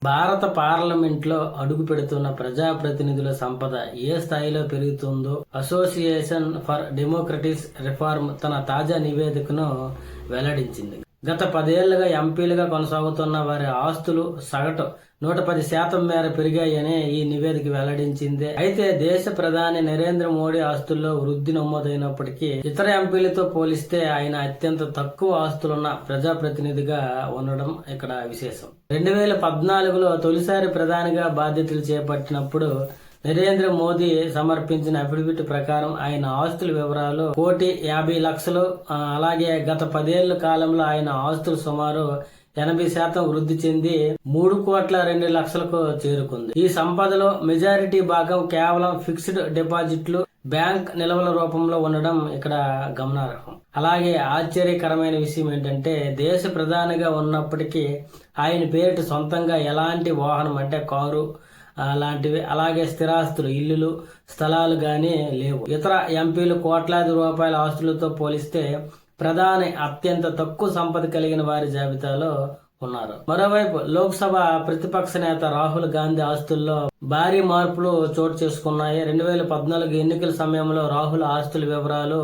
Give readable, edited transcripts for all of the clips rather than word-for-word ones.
భారత పార్లమెంట్లో అడుగుపెడుతున్న ప్రజాప్రతినిధుల సంపద ఏ స్థాయిలో పెరుగుతుందో అసోసియేషన్ ఫర్ డెమోక్రటిక్ రిఫార్మ్ తన తాజా నివేదికను వెల్లడించింది. గత 10 ఏళ్లుగా ఎంపీలుగా కొనసాగుతున్న వారి ఆస్తులు సగటు 110% మేర పెరిగాయని ఈ నివేదిక వెల్లడించింది. అయితే దేశ ప్రధాని నరేంద్ర మోడీ ఆస్తుల్లో వృద్ధి నమోదైనప్పటికీ ఇతర ఎంపీలతో పోలిస్తే ఆయన అత్యంత తక్కువ ఆస్తులున్న ప్రజాప్రతినిధిగా ఉండడం ఇక్కడ విశేషం. 2014లో తొలిసారి ప్రధానిగా బాధ్యతలు చేపట్టినప్పుడు నరేంద్ర మోదీ సమర్పించిన అఫిడవిట్ ప్రకారం ఆయన ఆస్తుల వివరాలు 1,50,00,000. అలాగే గత 10 ఏళ్ల కాలంలో ఆయన ఆస్తులు సుమారు 80% వృద్ధి చెంది 3,02,00,000కు చేరుకుంది. ఈ సంపదలో మెజారిటీ భాగం కేవలం ఫిక్స్డ్ డిపాజిట్లు, బ్యాంక్ నిల్వల రూపంలో ఉండడం ఇక్కడ గమనార్హం. అలాగే ఆశ్చర్యకరమైన విషయం ఏంటంటే దేశ ప్రధానిగా ఉన్నప్పటికీ ఆయన పేరిట సొంతంగా ఎలాంటి వాహనం అంటే కారు లాంటివి, అలాగే స్థిరాస్తులు, ఇల్లులు, స్థలాలు గానీ లేవు. ఇతర ఎంపీలు కోట్లాది రూపాయల ఆస్తులతో పోలిస్తే ప్రధాని అత్యంత తక్కువ సంపద కలిగిన వారి జాబితాలో ఉన్నారు. మరోవైపు లోక్సభ ప్రతిపక్ష నేత రాహుల్ గాంధీ ఆస్తుల్లో భారీ మార్పులు చోటు చేసుకున్నాయి. 2014 ఎన్నికల సమయంలో రాహుల్ ఆస్తుల వివరాలు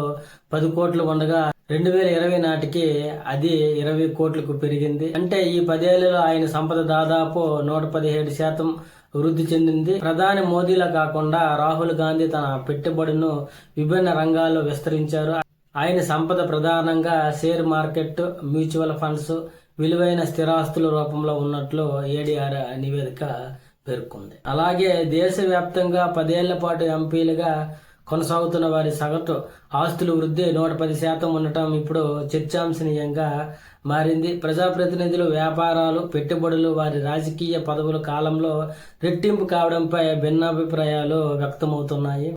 10 కోట్లు ఉండగా 2020 నాటికి అది 20 కోట్లకు పెరిగింది. అంటే ఈ 10 ఏళ్లలో ఆయన సంపద దాదాపు 117% వృద్ధి చెందింది. ప్రధాని మోదీలా కాకుండా రాహుల్ గాంధీ తన పెట్టుబడులను విభిన్న రంగాల్లో విస్తరించారు. ఆయన సంపద ప్రధానంగా షేర్ మార్కెట్, మ్యూచువల్ ఫండ్స్, విలువైన స్థిరాస్తుల రూపంలో ఉన్నట్లు ఏడీఆర్ నివేదిక పేర్కొంది. అలాగే దేశవ్యాప్తంగా 10 ఏళ్ల పాటు ఎంపీలుగా కొనసాగుతున్న వారి సగటు ఆస్తుల వృద్ధి 110% ఉండటం ఇప్పుడు చర్చాంశనీయంగా మారింది. ప్రజాప్రతినిధులు వ్యాపారాలు, పెట్టుబడులు, వారి రాజకీయ పదవుల కాలంలో రెట్టింపు కావడంపై భిన్నాభిప్రాయాలు వ్యక్తమవుతున్నాయి.